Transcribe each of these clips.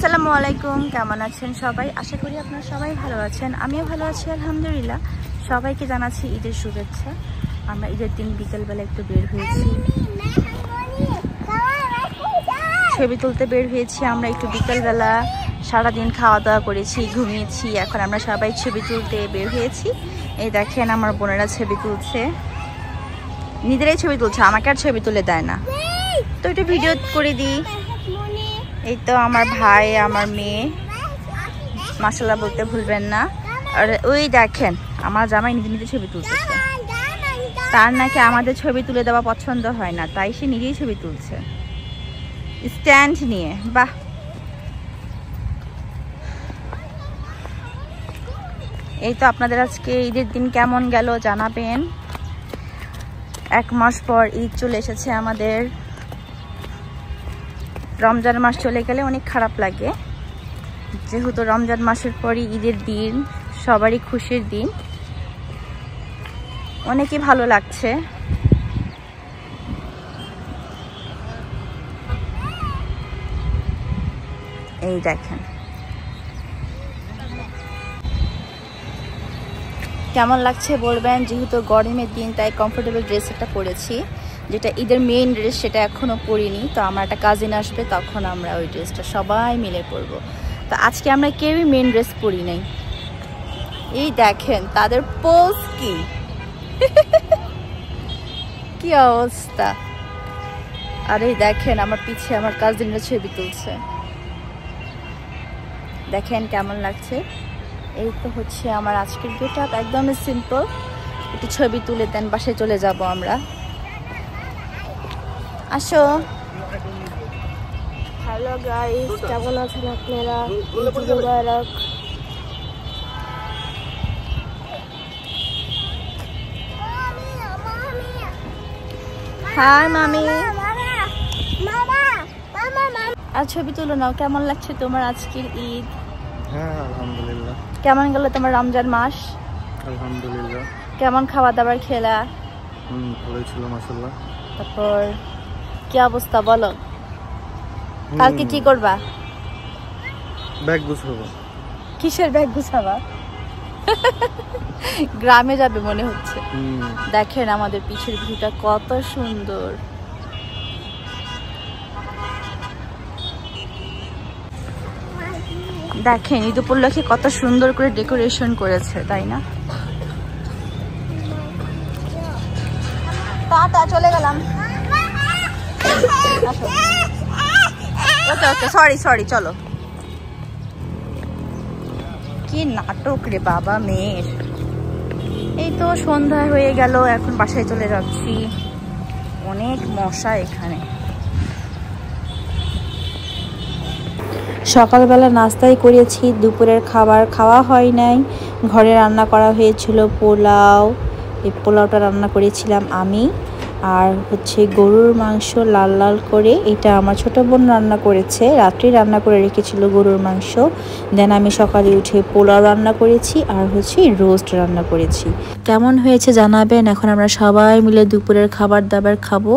আসসালামু আলাইকুম, কেমন আছেন সবাই? আশা করি আপনারা সবাই ভালো আছেন। আমিও ভালো আছি আলহামদুলিল্লাহ। সবাইকে জানাচ্ছি ঈদের শুভেচ্ছা। আমরা ঈদের দিন বিকেলবেলা একটু বের হয়েছি, ছবি তুলতে বের হয়েছি। আমরা একটু বিকেলবেলা সারাদিন খাওয়া দাওয়া করেছি, ঘুমিয়েছি, এখন আমরা সবাই ছবি তুলতে বের হয়েছি। এই দেখেন আমার বোনেরা ছবি তুলছে, নিজেরাই ছবি তুলছে, আমাকে আর ছবি তুলে দেয় না, তো একটু ভিডিও করে দিই। এই তো আমার ভাই, আমার মেয়ে, মাশাআল্লাহ বলতে ভুলবেন না। আর ওই দেখেন আমার জামাই নিজে নিজে ছবি তুলতেছে, তার নাকি আমাদের ছবি তুলে দেওয়া পছন্দ হয় না, তাই সে নিজেই ছবি তুলছে স্ট্যান্ড নিয়ে। বাহ, এই তো আপনাদের আজকে ঈদের দিন কেমন গেল জানাবেন। 1 মাস পর ঈদ চলে এসেছে আমাদের। রমজান মাস চলে গেলে অনেক খারাপ লাগে, যেহেতু রমজান মাসের পরই ঈদের দিন, সবারই খুশির দিন, অনেকই ভালো লাগছে। এই দেখেন কেমন লাগছে বলবেন। যেহেতু গরমের দিন তাই কমফোর্টেবল ড্রেস একটা পরেছি, যেটা ঈদের মেইন ড্রেস, সেটা এখনো পরিনি। তো আমার একটা কাজিন আসবে, তখন আমরা ওই ড্রেসটা সবাই মিলে পরবো। তো আজকে আমরা কেউই মেইন ড্রেস পরি নাই। এই দেখেন তাদের পোজ কি কি অবস্থা। আর এই দেখেন আমার পিছে আমার কাজিনরা ছবি তুলছে, দেখেন কেমন লাগছে। এই তো হচ্ছে আমার আজকের গেটআপ, একদমই সিম্পল। একটু ছবি তুলে দেন, বাসায় চলে যাব আমরা। আসো। হ্যালো গাইস, কেমন আছেন আপনারা? ঈদ মুবারক। হাই মামি। আর ছবি তুলো নাও, কেমন লাগছে তোমার আজকের ঈদ? হ্যাঁ আলহামদুলিল্লাহ। কেমন গেল তোমার রমজান মাস? আলহামদুলিল্লাহ। কেমন খাওয়া দাবার খেলা? ভালোই ছিল মাশাআল্লাহ। তারপর কি অবস্থা বলো, কালকে কি করবা? ব্যাগ গুছাবো। কিসের ব্যাগ গুছাবা? গ্রামে যাবে মনে হচ্ছে। দেখেন আমাদের পিছের ভিউটা কত সুন্দর। দেখেন ঈদ উপলক্ষে কত সুন্দর করে ডেকোরেশন করেছে, তাই না? টাটা, চলে গেলাম। ওকে ওকে, সরি সরি, চলো। কি নাটক রে বাবা মেয়ের। এই তো সন্ধ্যা হয়ে গেল, এখন বাসায় চলে যাচ্ছি। অনেক মশা এখানে। সকালবেলা নাস্তাই করেছি, দুপুরের খাবার খাওয়া হয় নাই। ঘরে রান্না করা হয়েছিল পোলাও, এই পোলাওটা রান্না করেছিলাম আমি। আর হচ্ছে গরুর মাংস লাল লাল করে, এটা আমার ছোট বোন রান্না করেছে, রাত্রে রান্না করে রেখেছিল গরুর মাংস। দেন আমি সকালে উঠে পোলাও রান্না করেছি, আর হচ্ছে রোস্ট রান্না করেছি। কেমন হয়েছে জানাবেন। এখন আমরা সবাই মিলে দুপুরের খাবার দাবার খাবো।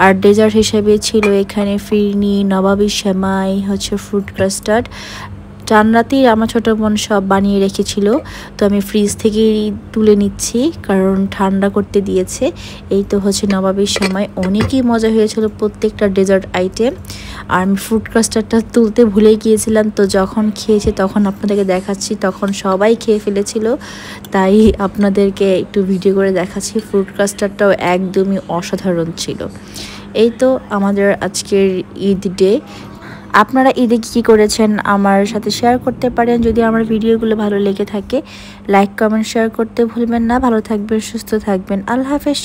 আর ডেজার্ট হিসেবে ছিল এখানে ফিরনি, নবাবী সেমাই, হচ্ছে ফ্রুট কাস্টার্ড। চান রাতেই আমার ছোটো বোন সব বানিয়ে রেখেছিল, তো আমি ফ্রিজ থেকেই তুলে নিচ্ছি কারণ ঠান্ডা করতে দিয়েছে। এই তো হচ্ছে নবাবীর সময়, অনেকই মজা হয়েছিল প্রত্যেকটা ডেজার্ট আইটেম। আর আমি ফ্রুট কাস্টার্ডটা তুলতে ভুলে গিয়েছিলাম, তো যখন খেয়েছি তখন আপনাদেরকে দেখাচ্ছি, তখন সবাই খেয়ে ফেলেছিল, তাই আপনাদেরকে একটু ভিডিও করে দেখাচ্ছি। ফ্রুট কাস্টার্ডটাও একদমই অসাধারণ ছিল। এই তো আমাদের আজকের ঈদ ডে। আপনারা ঈদে কী করেছেন আমার সাথে শেয়ার করতে পারেন। যদি আমার ভিডিওগুলো ভালো লেগে থাকে, লাইক কমেন্ট শেয়ার করতে ভুলবেন না। ভালো থাকবেন, সুস্থ থাকবেন। আল্লাহ হাফেজ।